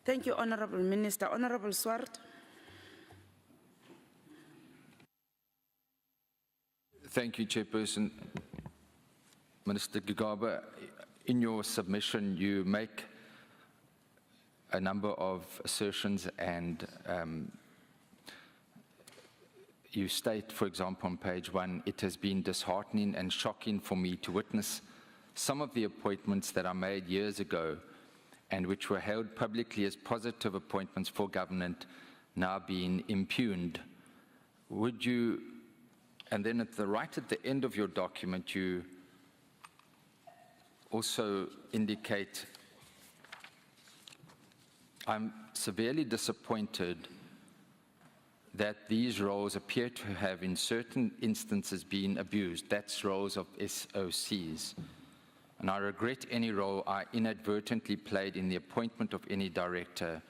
Thank you, Honorable Minister. Honorable Swart. Thank you, Chairperson. Minister Gigaba, in your submission, you make a number of assertions and you state, for example, on page 1, it has been disheartening and shocking for me to witness some of the appointments that I made years ago and which were held publicly as positive appointments for government now being impugned. Would you, and then right at the end of your document, you also indicate, I'm severely disappointed that these roles appear to have in certain instances been abused. That's roles of SOCs. And I regret any role I inadvertently played in the appointment of any director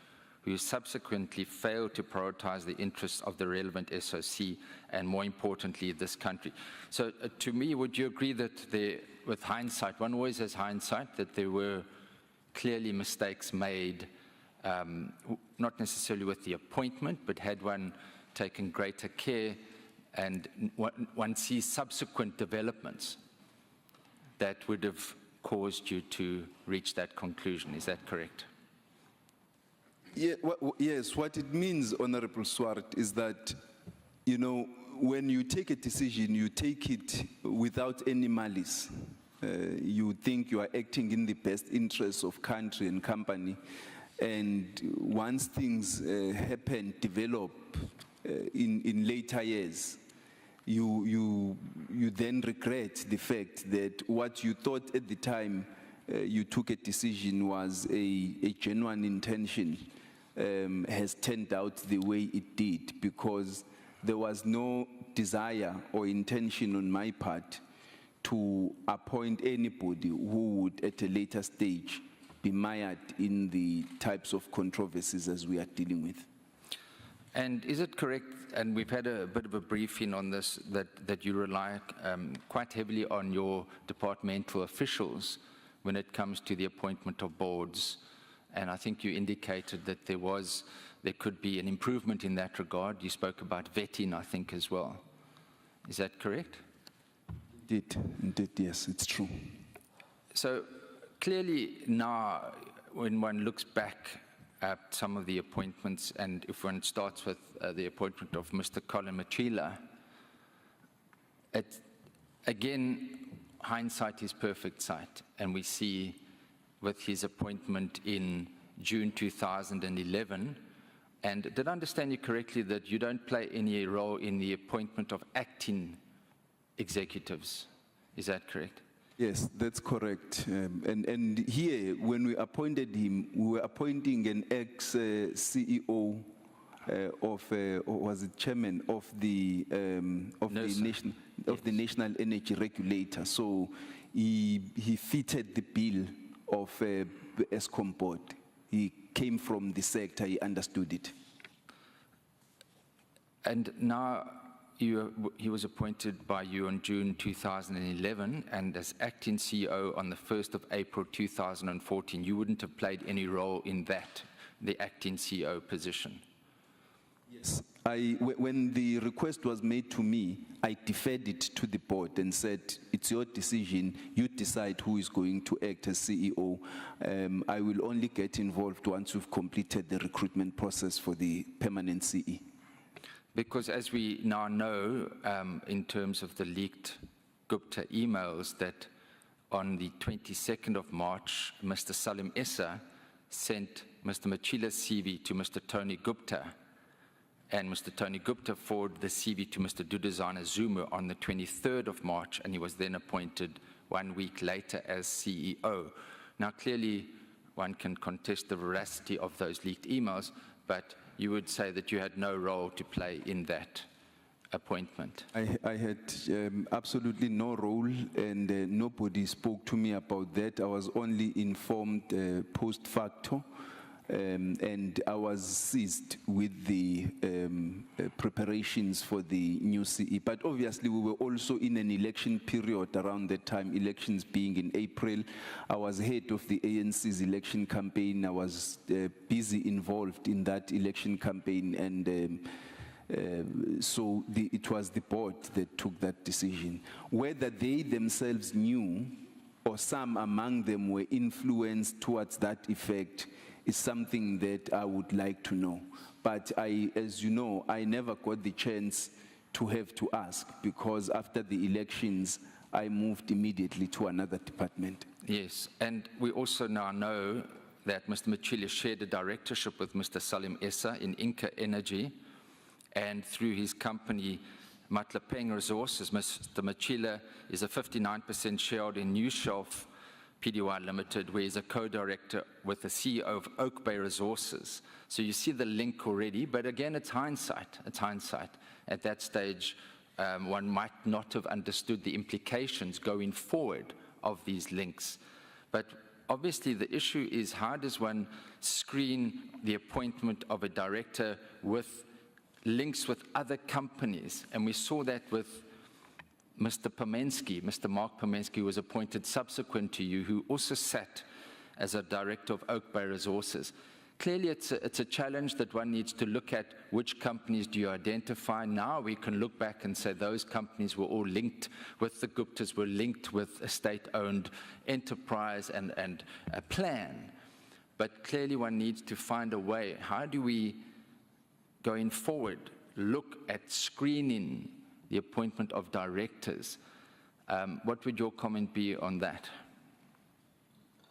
who subsequently failed to prioritize the interests of the relevant SOC and, more importantly, this country. So to me, would you agree that with hindsight, one always has hindsight, that there were clearly mistakes made, not necessarily with the appointment, but had one taken greater care and one sees subsequent developments that would have caused you to reach that conclusion? Is that correct? Yeah, yes, what it means, Honorable Swart, is that, you know, when you take a decision, you take it without any malice. You think you are acting in the best interests of country and company, and once things happen, develop in later years, you then regret the fact that what you thought at the time you took a decision was a genuine intention has turned out the way it did, because there was no desire or intention on my part to appoint anybody who would at a later stage be mired in the types of controversies as we are dealing with. And is it correct, and we've had a bit of a briefing on this, that you rely quite heavily on your departmental officials when it comes to the appointment of boards? And I think you indicated that there could be an improvement in that regard. You spoke about vetting, I think, as well. Is that correct? Indeed, yes, it's true. So clearly now, when one looks back at some of the appointments, and if one starts with the appointment of Mr. Colin Machila, again, hindsight is perfect sight, and we see with his appointment in June 2011, and did I understand you correctly that you don't play any role in the appointment of acting executives? Is that correct? Yes, that's correct. And here, when we appointed him, we were appointing an ex-CEO was the chairman of the National Energy Regulator. So he fitted the bill of the ESCOM board. He came from the sector, he understood it. And now he was appointed by you in June 2011, and as acting CEO on the 1st of April 2014, you wouldn't have played any role in that, the acting CEO position? Yes. When the request was made to me, I deferred it to the board and said, it's your decision, you decide who is going to act as CEO. I will only get involved once we've completed the recruitment process for the permanent CE. Because as we now know, in terms of the leaked Gupta emails, that on the 22nd of March, Mr. Salim Issa sent Mr. Machila's CV to Mr. Tony Gupta, and Mr. Tony Gupta forwarded the CV to Mr. Duduzana Zuma on the 23rd of March, and he was then appointed 1 week later as CEO. Now, clearly, one can contest the veracity of those leaked emails, but you would say that you had no role to play in that appointment. I had absolutely no role, and nobody spoke to me about that. I was only informed post facto. and I was seized with the preparations for the new CE. But obviously, we were also in an election period around that time, elections being in April. I was head of the ANC's election campaign. I was busy involved in that election campaign, and so it was the board that took that decision. Whether they themselves knew or some among them were influenced towards that effect is something that I would like to know. But as you know, I never got the chance to have to ask, because after the elections, I moved immediately to another department. Yes, and we also now know that Mr. Machila shared a directorship with Mr. Salim Essa in Inca Energy, and through his company, Matlapeng Resources, Mr. Machila is a 59% shareholder in New Shelf Pty Limited, where he's a co-director with the CEO of Oak Bay Resources. So you see the link already, but again, it's hindsight. It's hindsight. At that stage, one might not have understood the implications going forward of these links. But obviously, the issue is, how does one screen the appointment of a director with links with other companies? And we saw that with Mr. Pomensky. Mr. Mark Pomensky was appointed subsequent to you, who also sat as a director of Oak Bay Resources. Clearly, it's a challenge that one needs to look at which companies do you identify. Now we can look back and say those companies were all linked with the Guptas, were linked with a state-owned enterprise and a plan. But clearly one needs to find a way. How do we, going forward, look at screening the appointment of directors? What would your comment be on that?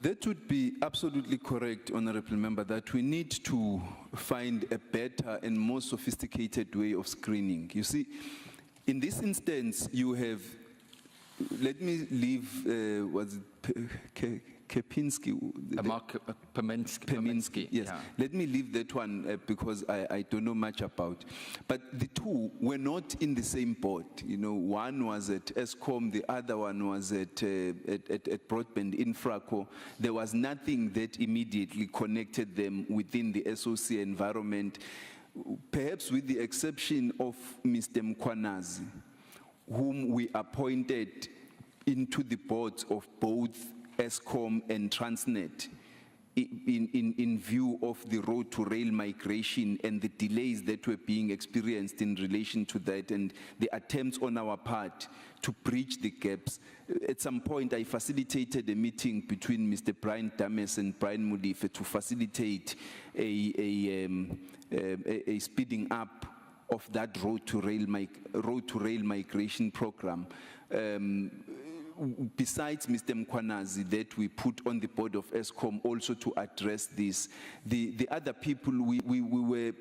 That would be absolutely correct, Honorable Member, that we need to find a better and more sophisticated way of screening. You see, in this instance, you have, let me leave, was it Kepinski? Mark Pomensky. Yes. Yeah. Let me leave that one because I don't know much about. But the two were not in the same boat. You know, one was at ESCOM, the other one was at Broadband Infraco. There was nothing that immediately connected them within the SOC environment, perhaps with the exception of Mr. Mkwanazi, whom we appointed into the boards of both ESCOM and Transnet in view of the road to rail migration and the delays that were being experienced in relation to that, and the attempts on our part to bridge the gaps. At some point, I facilitated a meeting between Mr. Brian Dames and Brian Mulife to facilitate a speeding up of that road to rail migration program. Besides Mr. Mkwanazi that we put on the board of ESCOM also to address this, the other people, we were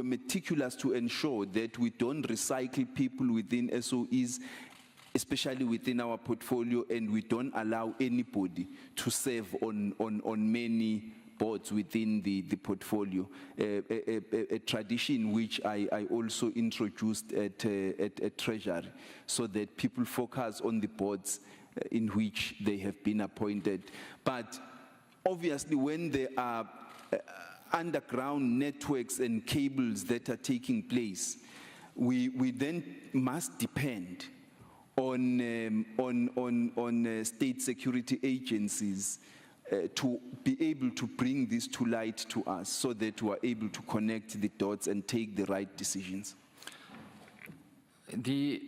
meticulous to ensure that we don't recycle people within SOEs, especially within our portfolio, and we don't allow anybody to serve on many boards within the portfolio, a tradition which I also introduced at Treasury, so that people focus on the boards in which they have been appointed. But obviously, when there are underground networks and cables that are taking place, we then must depend on state security agencies to be able to bring this to light to us, so that we are able to connect the dots and take the right decisions. The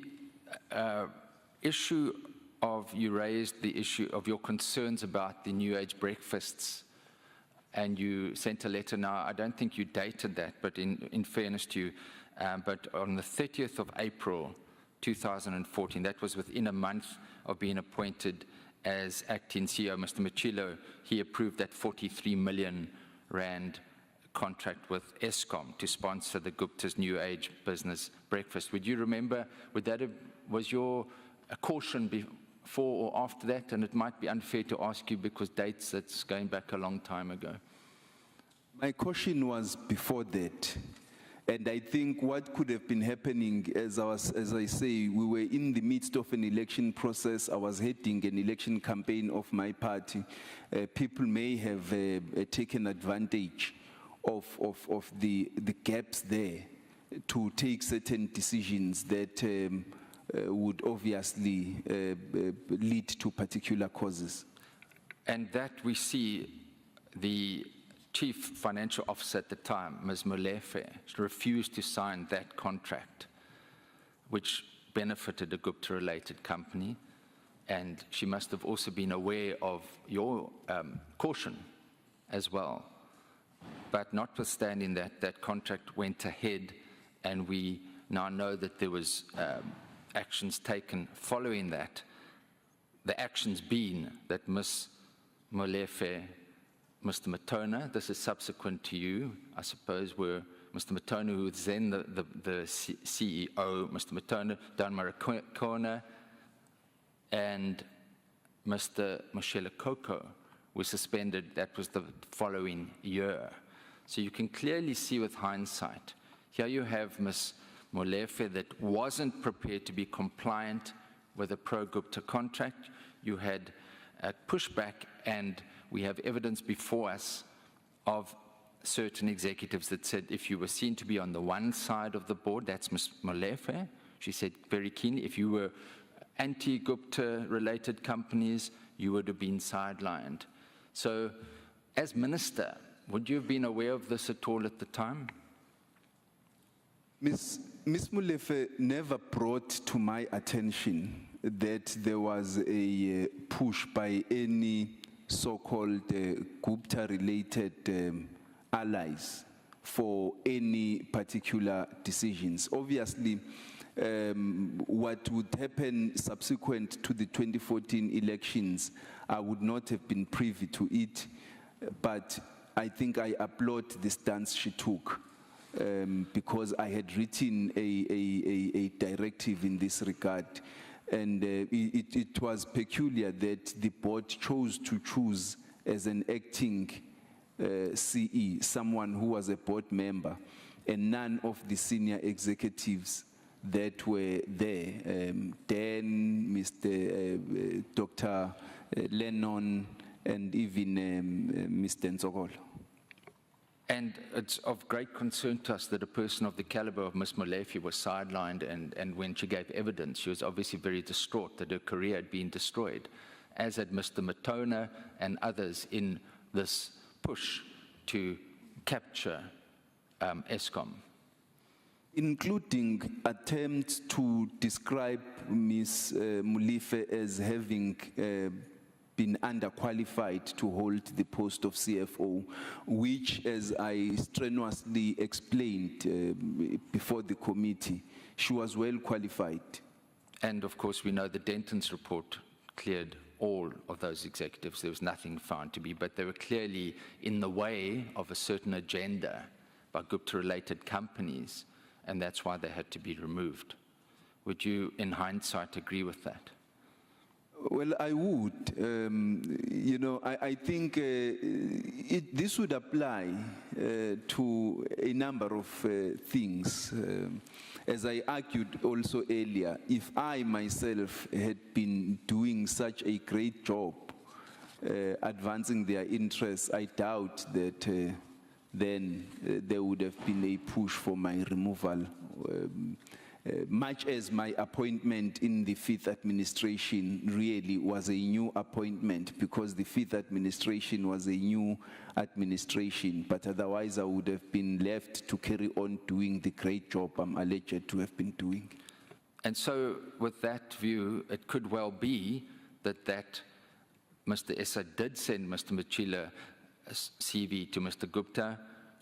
issue of, you raised the issue of your concerns about the New Age breakfasts, and you sent a letter. Now, I don't think you dated that, but in fairness to you, but on the 30th of April 2014, that was within a month of being appointed as acting CEO, Mr. Machilo, he approved that 43 million rand contract with ESCOM to sponsor the Gupta's New Age business breakfast. Would you remember, was your caution before or after that? And it might be unfair to ask you because dates, that's going back a long time ago. My caution was before that. And I think what could have been happening, as I say, we were in the midst of an election process. I was heading an election campaign of my party. People may have taken advantage of the gaps there to take certain decisions that would obviously lead to particular causes. And that we see the chief financial officer at the time, Ms. Molefe, refused to sign that contract, which benefited a Gupta-related company. And she must have also been aware of your caution as well. But notwithstanding that, that contract went ahead, and we now know that there was actions taken following that. The actions being that Ms. Molefe, Mr. Matona, this is subsequent to you, I suppose, were Mr. Matona, who was then the CEO, Mr. Matona, Dan Marakona, and Mr. Moshele Koko were suspended. That was the following year. So you can clearly see with hindsight, here you have Ms. Molefe that wasn't prepared to be compliant with a pro-Gupta contract. You had a pushback, and we have evidence before us of certain executives that said if you were seen to be on the one side of the board, that's Ms. Molefe, she said very keenly, if you were anti-Gupta related companies, you would have been sidelined. So as minister, would you have been aware of this at all at the time? Ms. Molefe never brought to my attention that there was a push by any so-called Gupta-related allies for any particular decisions. Obviously, what would happen subsequent to the 2014 elections, I would not have been privy to it, but I think I applaud the stance she took, because I had written a directive in this regard. And it was peculiar that the board chose to choose as an acting CE, someone who was a board member, and none of the senior executives that were there, Dan, Mr. Dr. Lennon, and even Mr. Nzokolo. And it's of great concern to us that a person of the caliber of Ms. Molefe was sidelined, and when she gave evidence, she was obviously very distraught that her career had been destroyed, as had Mr. Matona and others in this push to capture Eskom. Including attempts to describe Ms. Molefe as having been underqualified to hold the post of CFO, which, as I strenuously explained before the committee, she was well qualified. And of course, we know the Denton's report cleared all of those executives. There was nothing found to be, but they were clearly in the way of a certain agenda by Gupta-related companies, and that's why they had to be removed. Would you, in hindsight, agree with that? Well, I would. You know, I think this would apply to a number of things. As I argued also earlier, if I myself had been doing such a great job advancing their interests, I doubt that then there would have been a push for my removal. Much as my appointment in the 5th administration really was a new appointment, because the 5th administration was a new administration, but otherwise I would have been left to carry on doing the great job I'm alleged to have been doing. And so with that view, it could well be that Mr. Essa did send Mr. Machila a CV to Mr. Gupta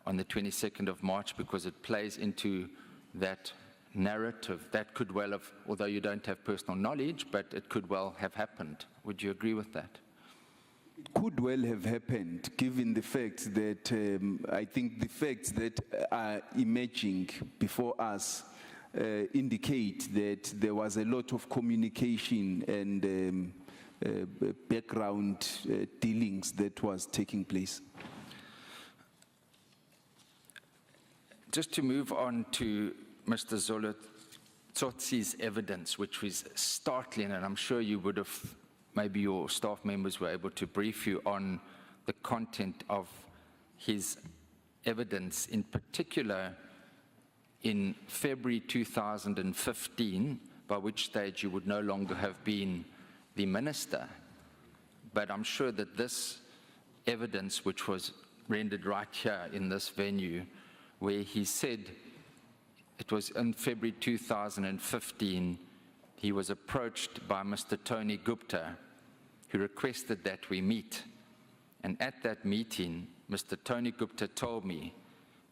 on the 22nd of March, because it plays into that narrative. That could well have, although you don't have personal knowledge, but it could well have happened. Would you agree with that? It could well have happened, given the fact that I think the facts that are emerging before us indicate that there was a lot of communication and background dealings that was taking place. Just to move on to Mr. Zolo Tsotsi's evidence, which was startling, and I'm sure you would have, maybe your staff members were able to brief you on the content of his evidence, in particular in February 2015, by which stage you would no longer have been the minister. But I'm sure that this evidence, which was rendered right here in this venue, where he said it was in February 2015, he was approached by Mr. Tony Gupta, who requested that we meet. And at that meeting, Mr. Tony Gupta told me,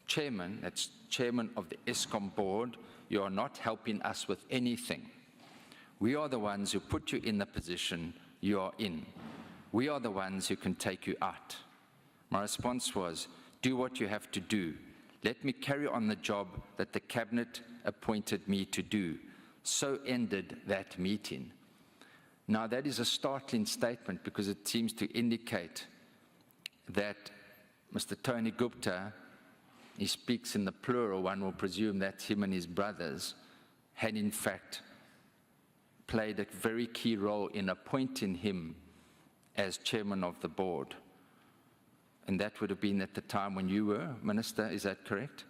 Chairman, that's Chairman of the ESCOM board, you are not helping us with anything. We are the ones who put you in the position you are in. We are the ones who can take you out. My response was, do what you have to do. Let me carry on the job that the cabinet appointed me to do. So ended that meeting. Now that is a startling statement because it seems to indicate that Mr. Tony Gupta, he speaks in the plural, one will presume that's him and his brothers, had in fact played a very key role in appointing him as chairman of the board. And that would have been at the time when you were minister, is that correct?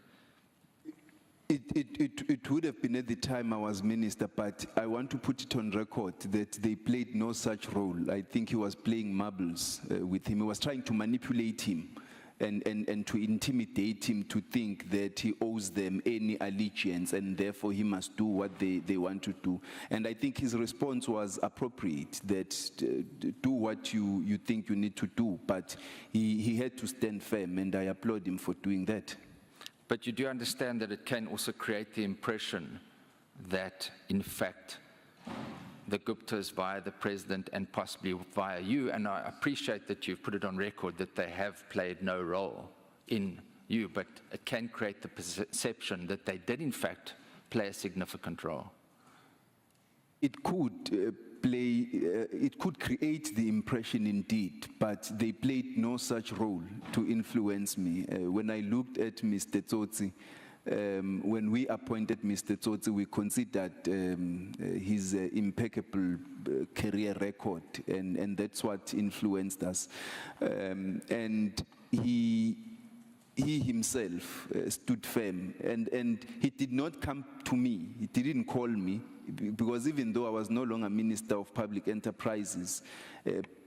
It would have been at the time I was minister, but I want to put it on record that they played no such role. I think he was playing marbles with him. He was trying to manipulate him and to intimidate him to think that he owes them any allegiance and therefore he must do what they want to do. And I think his response was appropriate, that do what you think you need to do, but he had to stand firm, and I applaud him for doing that. But you do understand that it can also create the impression that, in fact, the Guptas via the president and possibly via you, and I appreciate that you've put it on record that they have played no role in you, but it can create the perception that they did, in fact, play a significant role. It could it could create the impression indeed, but they played no such role to influence me. When I looked at Mr. Tsotsi, when we appointed Mr. Tsotsi, we considered his impeccable career record, and that's what influenced us. And he himself stood firm, and he did not come to me, he didn't call me, because even though I was no longer Minister of Public Enterprises,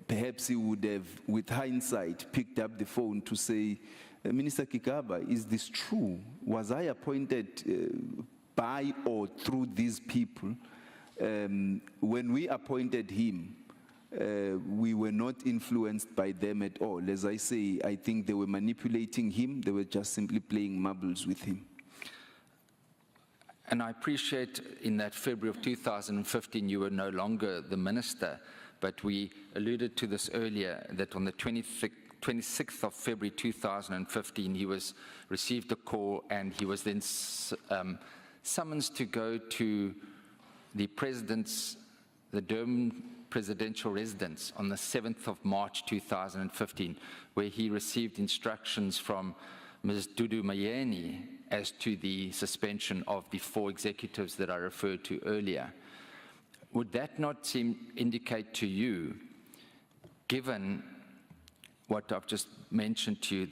perhaps he would have, with hindsight, picked up the phone to say, Minister Gigaba, is this true? Was I appointed by or through these people? When we appointed him, we were not influenced by them at all. As I say, I think they were manipulating him. They were just simply playing marbles with him. And I appreciate in that February of 2015, you were no longer the minister, but we alluded to this earlier, that on the 26th of February 2015, he received a call, and he was then summoned to go to the Durban presidential residence on the 7th of March 2015, where he received instructions from Ms. Dudu Mayeni as to the suspension of the 4 executives that I referred to earlier. Would that not indicate to you, given what I've just mentioned to you,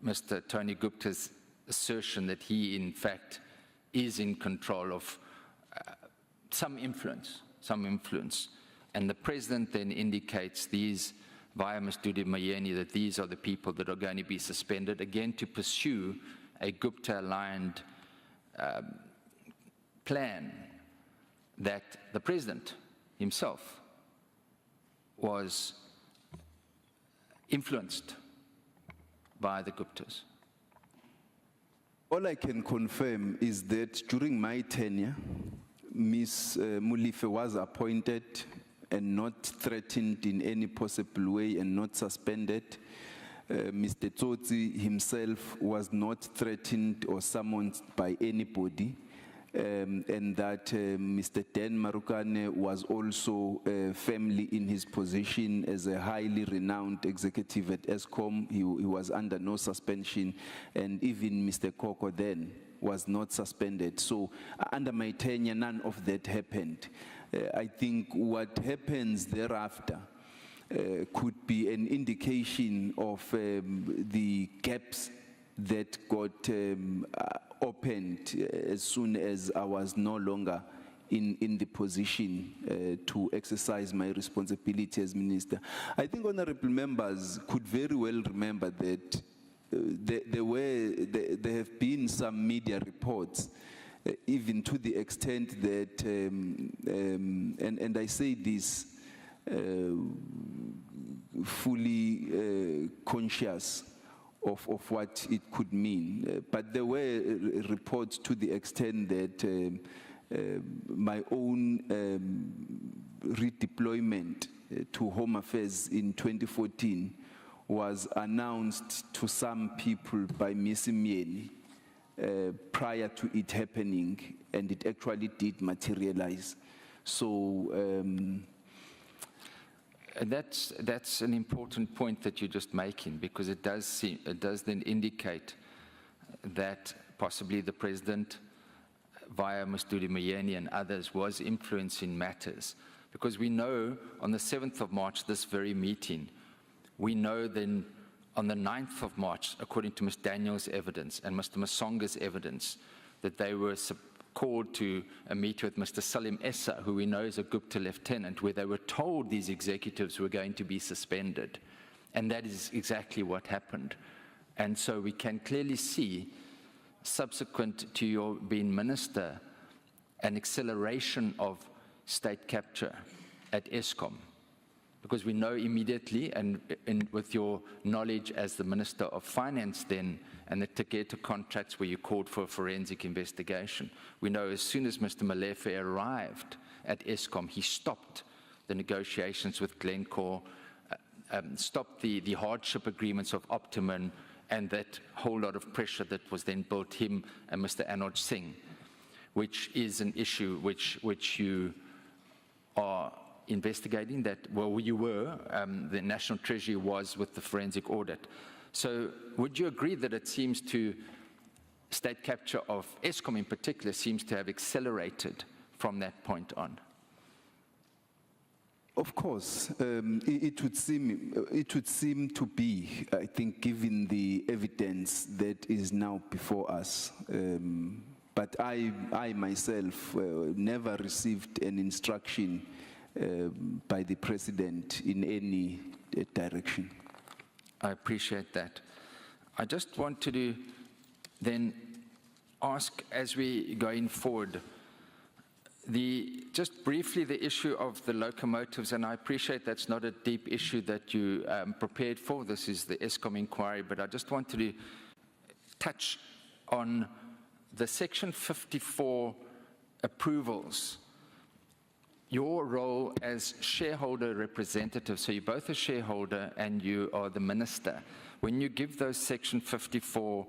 Mr. Tony Gupta's assertion that he, in fact, is in control of some influence, and the president then indicates these, via Ms. Dudu Mayeni, that these are the people that are going to be suspended, again to pursue a Gupta-aligned plan that the president himself was influenced by the Guptas? All I can confirm is that during my tenure, Ms. Molefe was appointed and not threatened in any possible way and not suspended. Mr. Tsotsi himself was not threatened or summoned by anybody. and that Mr. Dan Marukane was also firmly in his position as a highly renowned executive at Eskom. He was under no suspension, and even Mr. Koko then was not suspended. So under my tenure, none of that happened. I think what happens thereafter could be an indication of the gaps that got opened as soon as I was no longer in the position to exercise my responsibility as minister. I think honorable members could very well remember that there have been some media reports, even to the extent that, and I say this fully conscious of what it could mean. But there were reports to the extent that my own redeployment to Home Affairs in 2014 was announced to some people by Ms. Myeni prior to it happening, and it actually did materialize. So and that's an important point that you're just making, because it does then indicate that possibly the president, via Mr. Myeni and others, was influencing matters. Because we know on the 7th of March, this very meeting, we know then on the 9th of March, according to Ms. Daniel's evidence and Mr. Masonga's evidence, that they were called to a meet with Mr. Salim Essa, who we know is a Gupta lieutenant, where they were told these executives were going to be suspended. And that is exactly what happened. And so we can clearly see, subsequent to your being minister, an acceleration of state capture at Eskom. Because we know immediately, and with your knowledge as the Minister of Finance then, and the Tegeta contracts where you called for a forensic investigation, we know as soon as Mr. Malefe arrived at Eskom, he stopped the negotiations with Glencore, stopped the hardship agreements of Optimum, and that whole lot of pressure that was then built him and Mr. Anoj Singh, which is an issue which you are investigating, that, well, you were, the National Treasury was with the forensic audit. So would you agree that it seems to, state capture of Eskom in particular seems to have accelerated from that point on? Of course, it would seem to be, I think, given the evidence that is now before us. But I myself never received an instruction by the president in any direction. I appreciate that. I just wanted to then ask, as we going forward, just briefly the issue of the locomotives, and I appreciate that's not a deep issue that you prepared for. This is the Eskom inquiry, but I just wanted to touch on the Section 54 approvals. Your role as shareholder representative, so you're both a shareholder and you are the minister. When you give those Section 54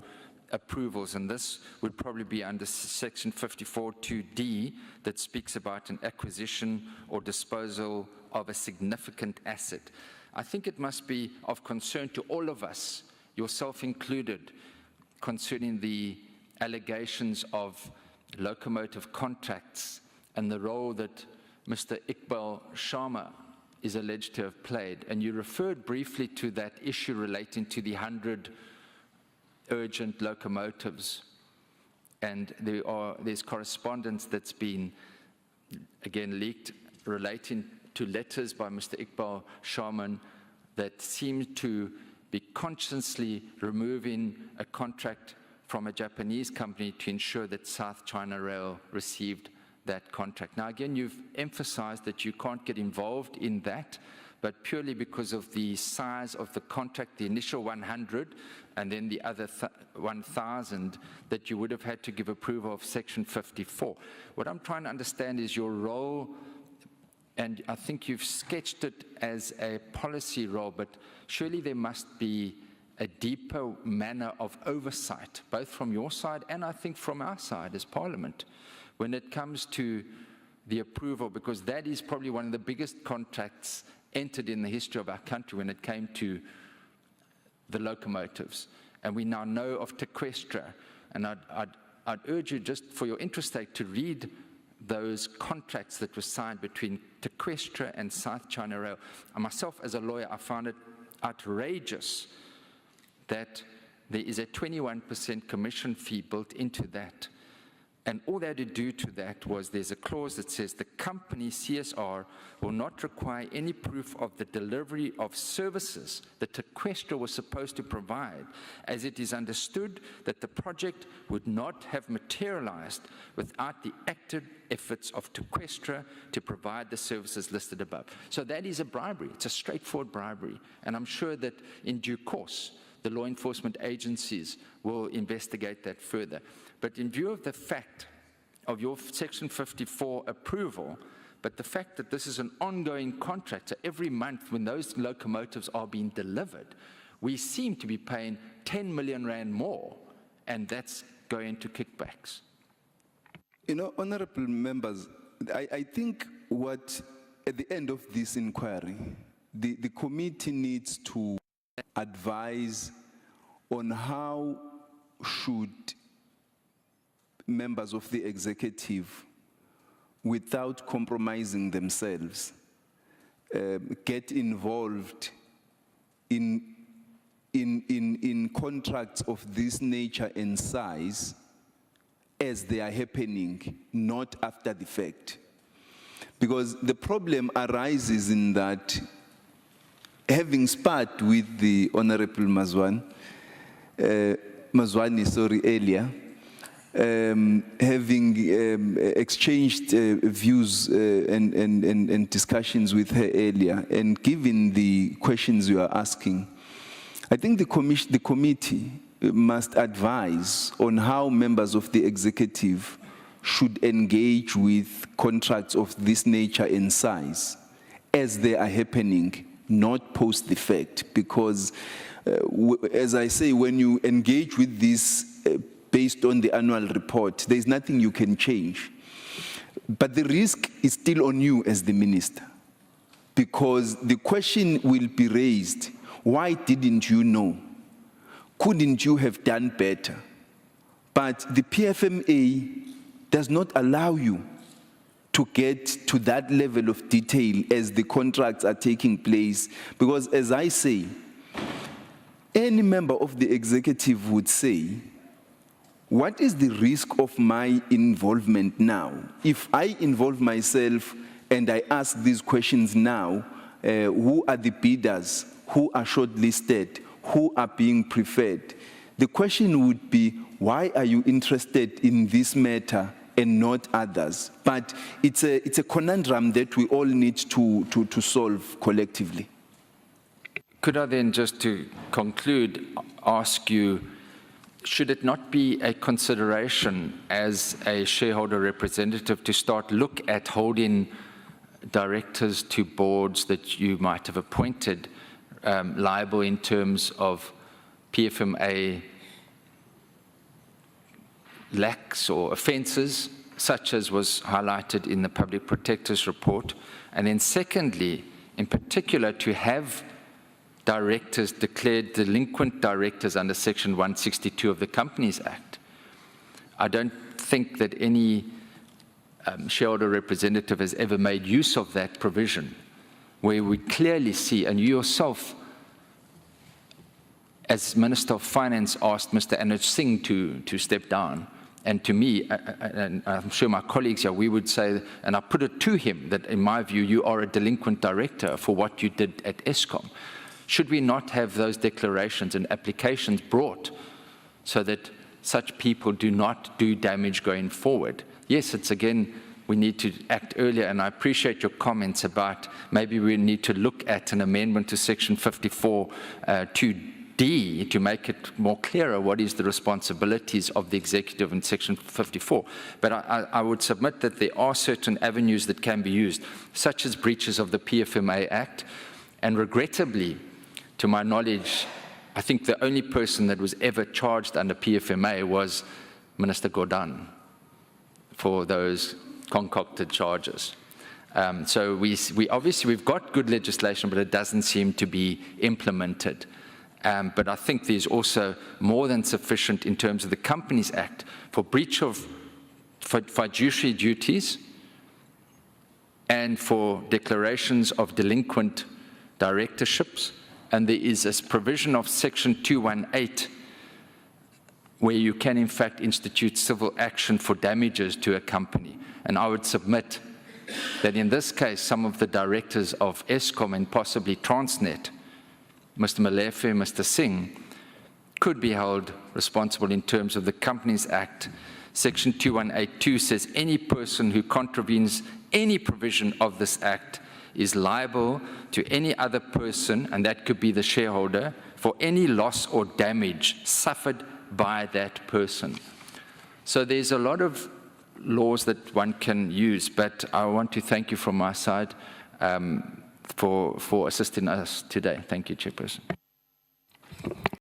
approvals, and this would probably be under Section 54(2)(d) that speaks about an acquisition or disposal of a significant asset, I think it must be of concern to all of us, yourself included, concerning the allegations of locomotive contracts and the role that Mr. Iqbal Sharma is alleged to have played. And you referred briefly to that issue relating to the 100 urgent locomotives. And there's correspondence that's been, again, leaked relating to letters by Mr. Iqbal Sharma that seem to be consciously removing a contract from a Japanese company to ensure that South China Rail received that contract. Now, again, you've emphasized that you can't get involved in that, but purely because of the size of the contract, the initial 100 and then the other 1,000, that you would have had to give approval of Section 54. What I'm trying to understand is your role, and I think you've sketched it as a policy role, but surely there must be a deeper manner of oversight, both from your side and I think from our side as Parliament, when it comes to the approval, because that is probably one of the biggest contracts entered in the history of our country when it came to the locomotives. And we now know of Tequestra. And I'd urge you, just for your interest sake, to read those contracts that were signed between Tequestra and South China Rail. And myself, as a lawyer, I found it outrageous that there is a 21% commission fee built into that. And all they had to do to that was, there's a clause that says the company, CSR, will not require any proof of the delivery of services that Tequestra was supposed to provide, as it is understood that the project would not have materialized without the active efforts of Tequestra to provide the services listed above. So that is a bribery. It's a straightforward bribery. And I'm sure that in due course, the law enforcement agencies will investigate that further. But in view of the fact of your Section 54 approval, but the fact that this is an ongoing contract, so every month when those locomotives are being delivered, we seem to be paying 10 million rand more, and that's going to kickbacks. You know, honorable members, I think what, at the end of this inquiry, the committee needs to advise on how should members of the executive, without compromising themselves, get involved in contracts of this nature and size as they are happening, not after the fact. Because the problem arises in that, having sparred with the Honorable Mazwani earlier, having exchanged views and discussions with her earlier, and given the questions you are asking, I think the committee must advise on how members of the executive should engage with contracts of this nature and size as they are happening, not post the fact. Because, as I say, when you engage with this based on the annual report, there's nothing you can change. But the risk is still on you as the minister, because the question will be raised, why didn't you know? Couldn't you have done better? But the PFMA does not allow you to get to that level of detail as the contracts are taking place. Because, as I say, any member of the executive would say, what is the risk of my involvement now? If I involve myself and I ask these questions now, who are the bidders, who are shortlisted, who are being preferred? The question would be, why are you interested in this matter and not others? But it's a conundrum that we all need to solve collectively. Could I then, just to conclude, ask you, should it not be a consideration as a shareholder representative to start look at holding directors to boards that you might have appointed liable in terms of PFMA lacks or offences, such as was highlighted in the Public Protector's report? And then secondly, in particular, to have directors declared delinquent directors under Section 162 of the Companies Act. I don't think that any shareholder representative has ever made use of that provision, where we clearly see, and you yourself, as Minister of Finance, asked Mr. Anuj Singh to step down. And to me, and I'm sure my colleagues here, we would say, and I put it to him, that in my view, you are a delinquent director for what you did at Eskom. Should we not have those declarations and applications brought so that such people do not do damage going forward? Yes, it's again, we need to act earlier, and I appreciate your comments about maybe we need to look at an amendment to Section 54 2D to make it more clearer what is the responsibilities of the executive in Section 54. But I would submit that there are certain avenues that can be used, such as breaches of the PFMA Act, and regrettably, to my knowledge, I think the only person that was ever charged under PFMA was Minister Gordhan, for those concocted charges. So we obviously, we've got good legislation, but it doesn't seem to be implemented. But I think there's also more than sufficient in terms of the Companies Act for breach of fiduciary duties and for declarations of delinquent directorships. And there is a provision of Section 218 where you can in fact institute civil action for damages to a company. And I would submit that in this case, some of the directors of Eskom and possibly Transnet, Mr. Malefe, Mr. Singh, could be held responsible in terms of the Companies Act. Section 2182 says any person who contravenes any provision of this act is liable to any other person, and that could be the shareholder, for any loss or damage suffered by that person. So there's a lot of laws that one can use, but I want to thank you from my side for assisting us today. Thank you, Chairperson.